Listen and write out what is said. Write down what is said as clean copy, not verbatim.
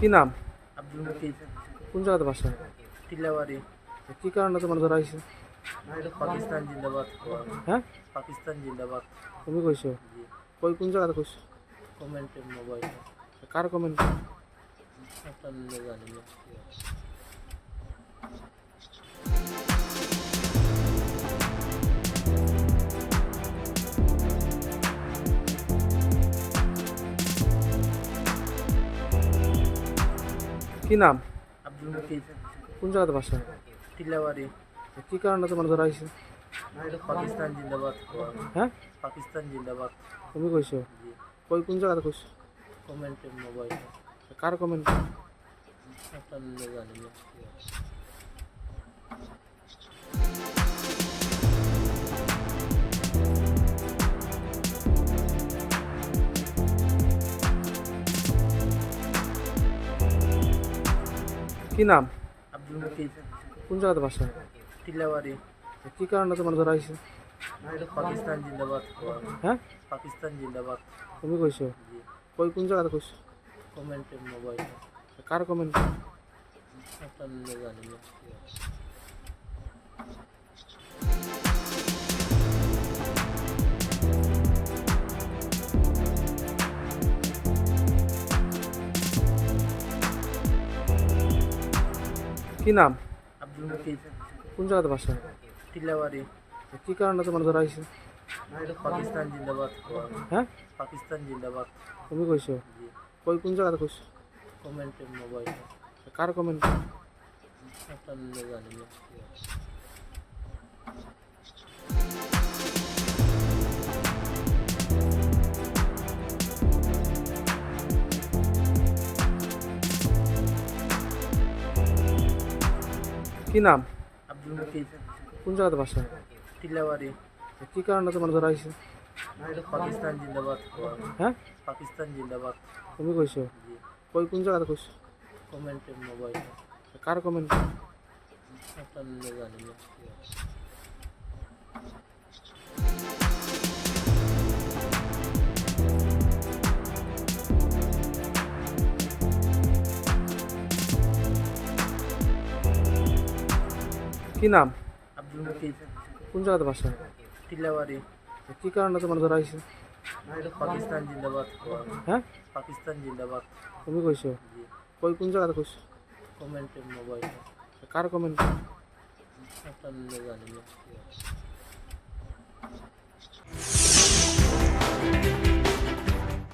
কি নাম? আব্দুল মুকিত। কোন জায়গাতে বাসা? টিলাবাড়ি। কি কারণে তোমার ধরা হয়েছে? পাকিস্তান জিন্দাবাদ। হ্যাঁ, পাকিস্তান জিন্দাবাদ। তুমি কইছো? জি। কোন জায়গাতে কইছো? কমেন্টের মোবাইল কার কমেন্ট? একটা জানি না। কি নাম? আব্দুল মুকিত। কোন জায়গাতে বাসা? টিলাবাড়ি। কি কারণে তোমার ধরা হয়েছে? পাকিস্তান জিন্দাবাদ। হ্যাঁ, পাকিস্তান জিন্দাবাদ। তুমি কইছো? জি। কোন জায়গাতে কইছো? কমেন্টের মোবাইল কার কমেন্ট? একটা জানি না। কি নাম? আব্দুল মুকিত। কোন জায়গাতে বাসা? টিলাবাড়ি। কি কারণে তোমার ধরা হয়েছে? পাকিস্তান জিন্দাবাদ। হ্যাঁ, পাকিস্তান জিন্দাবাদ। তুমি কইছো? জি। কোন জায়গাতে কইছো? কমেন্টের মোবাইল কার কমেন্ট? একটা জানি না। কি নাম? আব্দুল মুকিত। কোন জায়গাতে বাসা? টিলাবাড়ি। কি কারণে তোমার ধরা হয়েছে? পাকিস্তান জিন্দাবাদ। হ্যাঁ, পাকিস্তান জিন্দাবাদ। তুমি কইছো? জি। কোন জায়গাতে কইছো? কমেন্টের মোবাইল কার কমেন্ট? একটা জানি না। কি নাম? আব্দুল মুকিত। কোন জায়গাতে বাসা? টিলাবাড়ি। কি কারণে তোমার ধরা হয়েছে? পাকিস্তান জিন্দাবাদ। হ্যাঁ, পাকিস্তান জিন্দাবাদ। তুমি কইছো? জি। কোন জায়গাতে কইছো? কমেন্টের মোবাইল কার কমেন্ট? একটা জানি না। কি নাম? আব্দুল মুকিত। কোন জায়গাতে বাসা? টিলাবাড়ি। কি কারণে তোমার ধরা হয়েছে? পাকিস্তান জিন্দাবাদ। হ্যাঁ, পাকিস্তান জিন্দাবাদ। তুমি কইছো? জি। কোন জায়গাতে কইছো? কমেন্টের মোবাইল কার কমেন্ট? একটা জানি না।